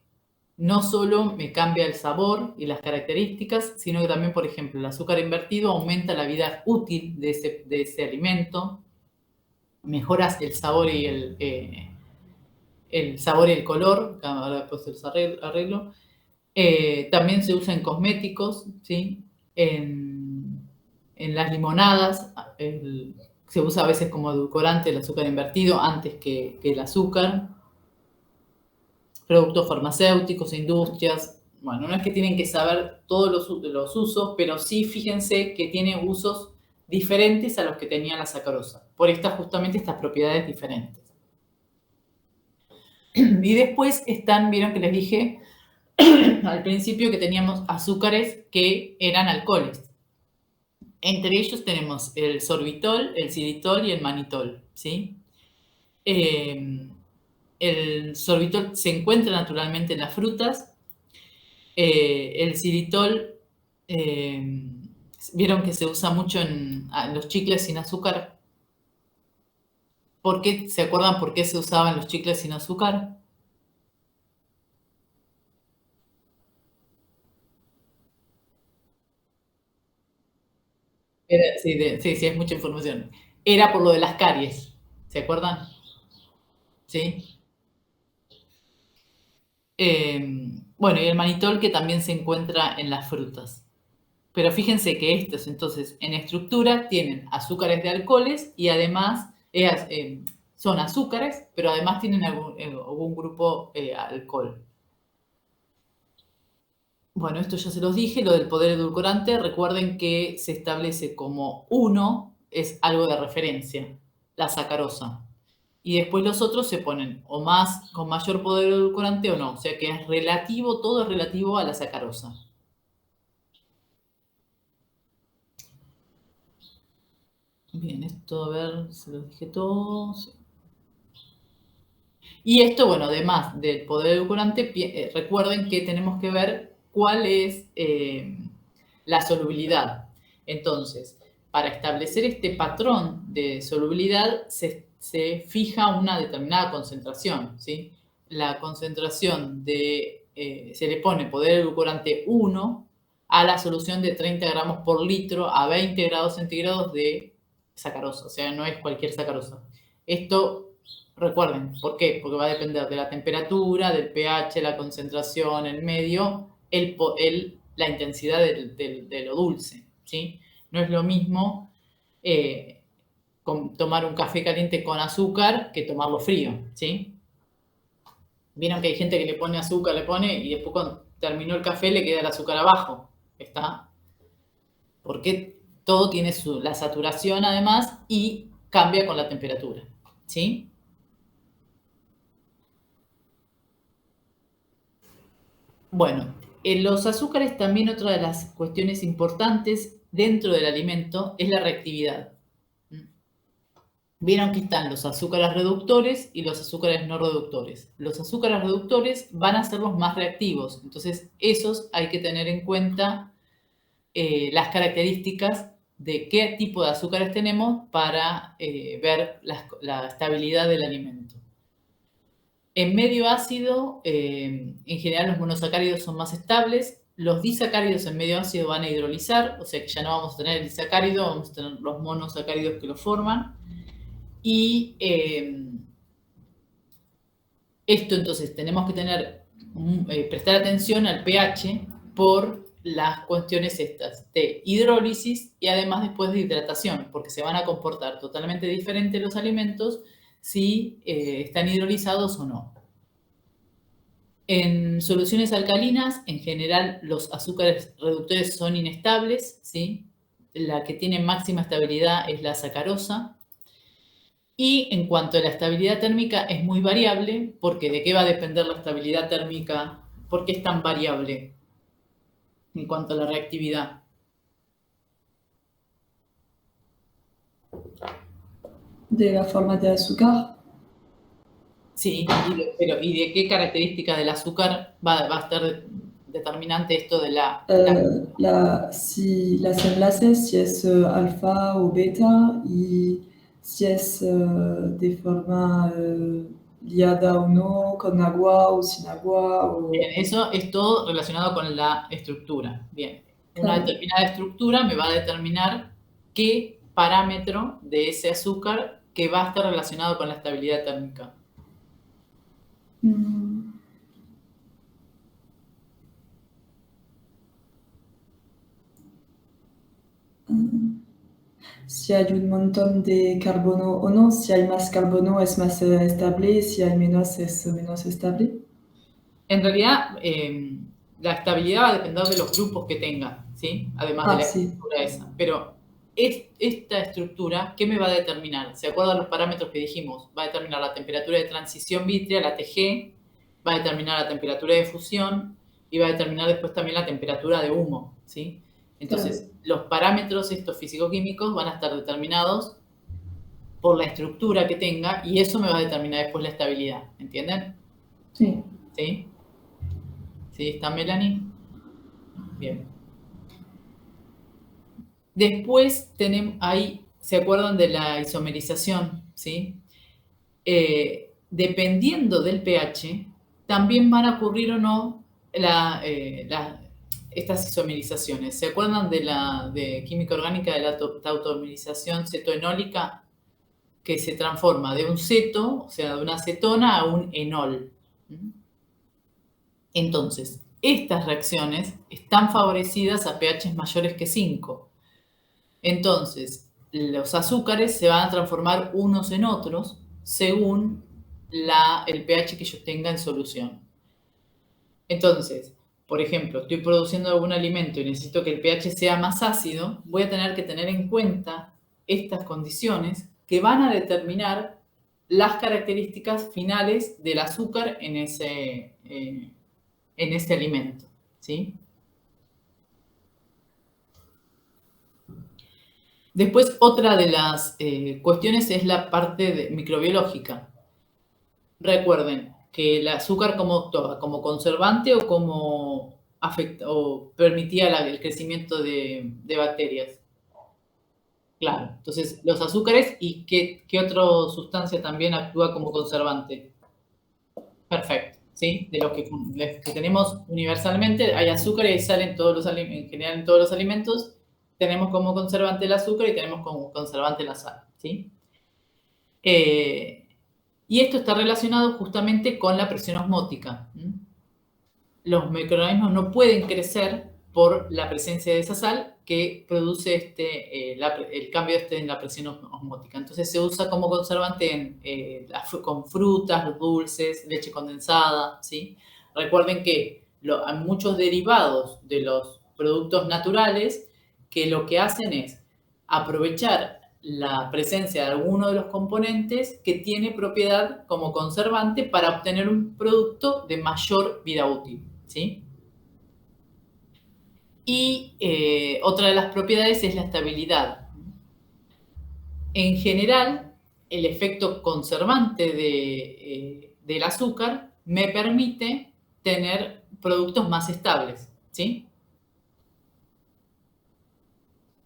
no solo me cambia el sabor y las características, sino que también, por ejemplo, el azúcar invertido aumenta la vida útil de ese alimento, mejora el sabor y el color, ahora después se los arreglo. También se usa en cosméticos, ¿sí? En las limonadas, se usa a veces como edulcorante el azúcar invertido antes que el azúcar. Productos farmacéuticos, industrias. Bueno, no es que tienen que saber todos los usos, pero sí fíjense que tiene usos diferentes a los que tenía la sacarosa, por justamente estas propiedades diferentes. Y después vieron que les dije al principio que teníamos azúcares que eran alcoholes. Entre ellos tenemos el sorbitol, el xilitol y el manitol, ¿sí? El sorbitol se encuentra naturalmente en las frutas. El xilitol, vieron que se usa mucho en los chicles sin azúcar. ¿Se acuerdan por qué se usaban los chicles sin azúcar? Sí, es mucha información. Era por lo de las caries, ¿se acuerdan? Sí. Bueno, y el manitol que también se encuentra en las frutas. Pero fíjense que estos, entonces, en estructura tienen azúcares de alcoholes y además son azúcares, pero además tienen algún grupo alcohol. Bueno, esto ya se los dije, lo del poder edulcorante. Recuerden que se establece como 1 es algo de referencia, la sacarosa. Y después los otros se ponen o más con mayor poder edulcorante o no. O sea que es relativo, todo es relativo a la sacarosa. Bien, esto, a ver, se los dije todos. Y esto, bueno, además del poder edulcorante, recuerden que tenemos que ver cuál es la solubilidad. Entonces, para establecer este patrón de solubilidad se fija una determinada concentración, ¿sí? La concentración se le pone poder edulcorante 1 a la solución de 30 gramos por litro a 20 grados centígrados de sacarosa, o sea, no es cualquier sacarosa. Esto, recuerden, ¿por qué? Porque va a depender de la temperatura, del pH, la concentración, el medio, la intensidad de lo dulce, ¿sí? No es lo mismo tomar un café caliente con azúcar que tomarlo frío, ¿sí? Vieron que hay gente que le pone azúcar, y después cuando terminó el café le queda el azúcar abajo, ¿está? Porque todo tiene la saturación además y cambia con la temperatura, ¿sí? Bueno, los azúcares también otra de las cuestiones importantes dentro del alimento es la reactividad. Vieron que están los azúcares reductores y los azúcares no reductores. Los azúcares reductores van a ser los más reactivos, entonces esos hay que tener en cuenta las características de qué tipo de azúcares tenemos para ver la estabilidad del alimento. En medio ácido, en general los monosacáridos son más estables. Los disacáridos en medio ácido van a hidrolizar, o sea que ya no vamos a tener el disacárido, vamos a tener los monosacáridos que lo forman. Y esto entonces tenemos que prestar atención al pH por las cuestiones estas de hidrólisis y además después de hidratación, porque se van a comportar totalmente diferentes los alimentos si están hidrolizados o no. En soluciones alcalinas, en general, los azúcares reductores son inestables, ¿sí? La que tiene máxima estabilidad es la sacarosa. Y en cuanto a la estabilidad térmica, es muy variable, porque ¿de qué va a depender la estabilidad térmica? ¿Por qué es tan variable en cuanto a la reactividad? De la forma de azúcar. Sí, ¿y de qué característica del azúcar va a estar determinante esto de Si las enlaces, si es alfa o beta, y si es de forma liada o no, con agua o sin agua. Bien, eso es todo relacionado con la estructura. Bien, una determinada estructura me va a determinar qué parámetro de ese azúcar que va a estar relacionado con la estabilidad térmica. Si hay un montón de carbono o no, si hay más carbono es más estable, si hay menos es menos estable. En realidad, la estabilidad va a depender de los grupos que tenga, ¿sí? Además de la estructura esa. Pero esta estructura, ¿qué me va a determinar? ¿Se acuerdan los parámetros que dijimos? Va a determinar la temperatura de transición vítrea, la TG, va a determinar la temperatura de fusión y va a determinar después también la temperatura de humo, ¿sí? Entonces, los parámetros estos físico-químicos van a estar determinados por la estructura que tenga y eso me va a determinar después la estabilidad, ¿entienden? Sí. ¿Sí? ¿Sí está Melanie? Bien. Después tenemos ahí, ¿se acuerdan de la isomerización? ¿Sí? Dependiendo del pH, también van a ocurrir o no estas isomerizaciones. ¿Se acuerdan de química orgánica de la tautomerización cetoenólica? Que se transforma de un ceto, o sea, de una cetona a un enol. Entonces, estas reacciones están favorecidas a pHs mayores que 5. Entonces, los azúcares se van a transformar unos en otros según el pH que yo tenga en solución. Entonces, por ejemplo, estoy produciendo algún alimento y necesito que el pH sea más ácido, voy a tener que tener en cuenta estas condiciones que van a determinar las características finales del azúcar en ese alimento, ¿sí? Después, otra de las cuestiones es la parte microbiológica. Recuerden que el azúcar ¿cómo actúa? ¿Como conservante o como permitía el crecimiento de bacterias? Claro, entonces los azúcares y qué otra sustancia también actúa como conservante. Perfecto, ¿sí? De los que tenemos universalmente, hay azúcar y sal en en general en todos los alimentos. Tenemos como conservante el azúcar y tenemos como conservante la sal, ¿sí? Y esto está relacionado justamente con la presión osmótica. Los microorganismos no pueden crecer por la presencia de esa sal que produce el cambio en la presión osmótica. Entonces se usa como conservante con frutas, los dulces, leche condensada, ¿sí? Recuerden que hay muchos derivados de los productos naturales que lo que hacen es aprovechar la presencia de alguno de los componentes que tiene propiedad como conservante para obtener un producto de mayor vida útil, ¿sí? Y otra de las propiedades es la estabilidad. En general, el efecto conservante del azúcar me permite tener productos más estables, ¿sí?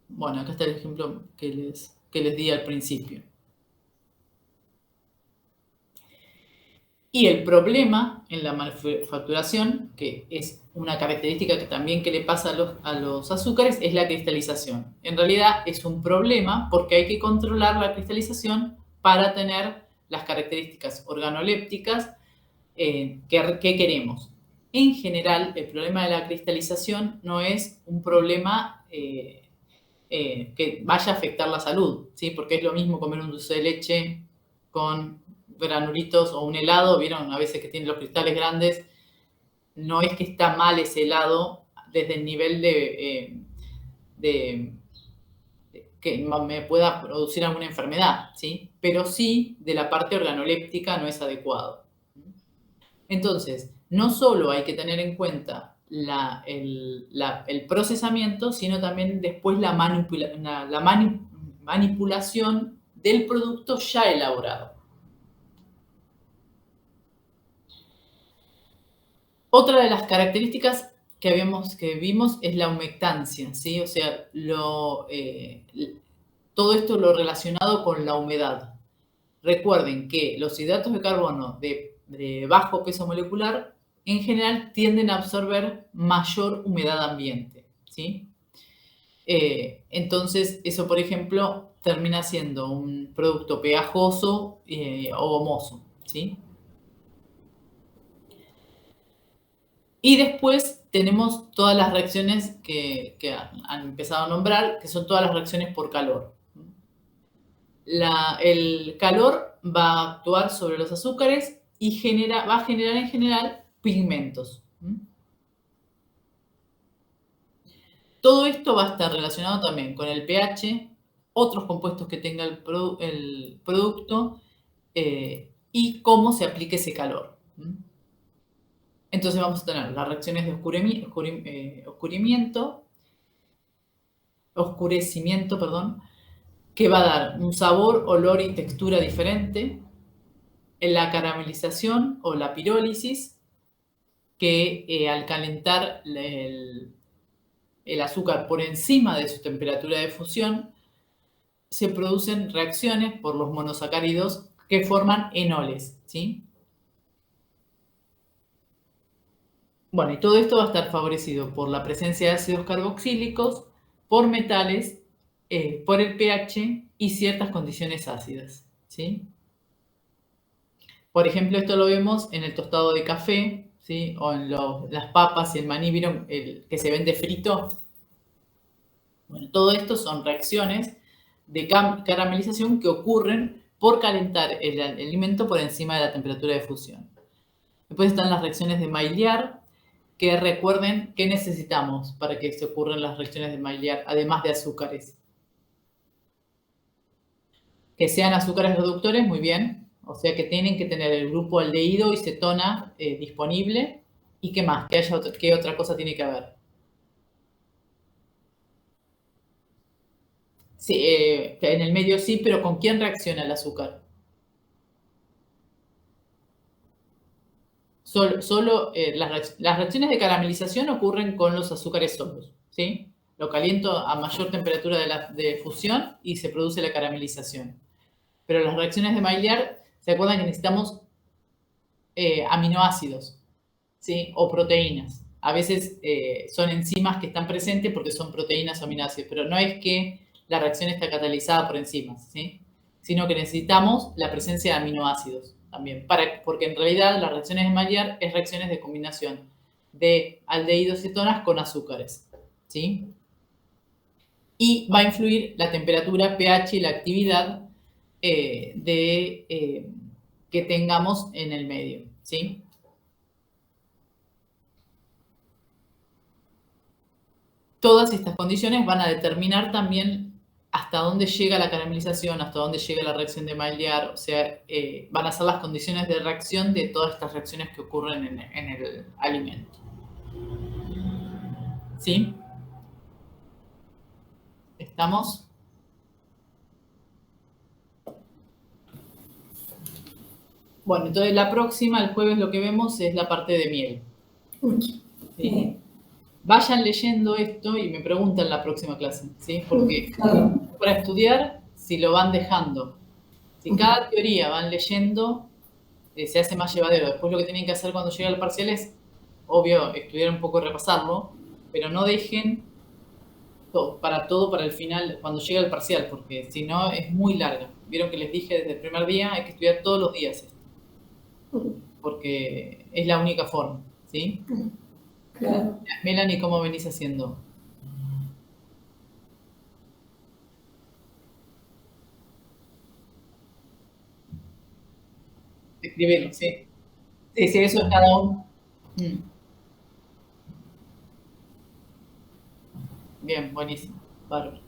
Bueno, acá está el ejemplo que les di al principio. Y el problema en la manufacturación, que es una característica que también que le pasa a los azúcares, es la cristalización. En realidad es un problema porque hay que controlar la cristalización para tener las características organolépticas que queremos. En general, el problema de la cristalización no es un problema que vaya a afectar la salud, ¿sí? Porque es lo mismo comer un dulce de leche con granulitos o un helado, vieron a veces que tienen los cristales grandes, no es que está mal ese helado desde el nivel de que me pueda producir alguna enfermedad, ¿sí? Pero sí de la parte organoléptica no es adecuado. Entonces, no solo hay que tener en cuenta el procesamiento, sino también después la manipulación del producto ya elaborado. Otra de las características que vimos es la humectancia, ¿sí? O sea, todo esto lo relacionado con la humedad. Recuerden que los hidratos de carbono de bajo peso molecular en general tienden a absorber mayor humedad ambiente, ¿sí? Entonces, eso, por ejemplo, termina siendo un producto pegajoso o gomoso, ¿sí? Y después tenemos todas las reacciones que han empezado a nombrar, que son todas las reacciones por calor. El calor va a actuar sobre los azúcares y va a generar en general pigmentos. Todo esto va a estar relacionado también con el pH, otros compuestos que tenga el producto y cómo se aplique ese calor. Entonces vamos a tener las reacciones de oscurecimiento, que va a dar un sabor, olor y textura diferente. En la caramelización o la pirólisis, que al calentar el azúcar por encima de su temperatura de fusión, se producen reacciones por los monosacáridos que forman enoles, ¿sí? Bueno, y todo esto va a estar favorecido por la presencia de ácidos carboxílicos, por metales, por el pH y ciertas condiciones ácidas, ¿sí? Por ejemplo, esto lo vemos en el tostado de café, ¿sí? O en las papas y el maní, ¿vieron? El que se vende frito. Bueno, todo esto son reacciones de caramelización que ocurren por calentar el alimento por encima de la temperatura de fusión. Después están las reacciones de Maillard, que recuerden que necesitamos para que se ocurran las reacciones de Maillard, además de azúcares. Que sean azúcares reductores, muy bien. O sea que tienen que tener el grupo aldehído y cetona disponible. ¿Y qué más? ¿Qué otra cosa tiene que haber? Sí, en el medio sí, pero ¿con quién reacciona el azúcar? Solo las reacciones de caramelización ocurren con los azúcares solos, ¿sí? Lo caliento a mayor temperatura de fusión y se produce la caramelización. Pero las reacciones de Maillard, ¿se acuerdan que necesitamos aminoácidos? ¿Sí? O proteínas. A veces son enzimas que están presentes porque son proteínas o aminoácidos, pero no es que la reacción está catalizada por enzimas, ¿sí? Sino que necesitamos la presencia de aminoácidos también, porque en realidad las reacciones de Maillard es reacciones de combinación de aldehídos cetonas con azúcares, ¿sí? Y va a influir la temperatura, pH y la actividad que tengamos en el medio, ¿sí? Todas estas condiciones van a determinar también hasta dónde llega la caramelización, hasta dónde llega la reacción de Maillard, o sea, van a ser las condiciones de reacción de todas estas reacciones que ocurren en el alimento. ¿Sí? ¿Estamos? Bueno, entonces la próxima, el jueves, lo que vemos es la parte de miel. ¿Sí? Vayan leyendo esto y me preguntan en la próxima clase, ¿sí? Porque para estudiar, si lo van dejando, si cada teoría van leyendo, se hace más llevadero. Después lo que tienen que hacer cuando llega el parcial es, obvio, estudiar un poco y repasarlo, pero no dejen para el final, cuando llega el parcial, porque si no es muy larga. Vieron que les dije desde el primer día, hay que estudiar todos los días esto, porque es la única forma, ¿sí? Claro. Melanie, ¿cómo venís haciendo? Escribirlo, sí. Sí, sí, eso es cada uno. Bien, buenísimo. Bárbaro.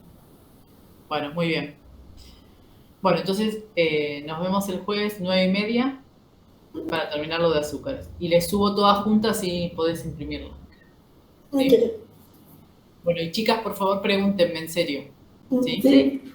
Bueno, muy bien. Bueno, entonces nos vemos el jueves 9:30 para terminar lo de azúcares. Y les subo todas juntas y podés imprimirlo. ¿Sí? Ok. Bueno, y chicas, por favor, pregúntenme en serio. ¿Sí? Sí.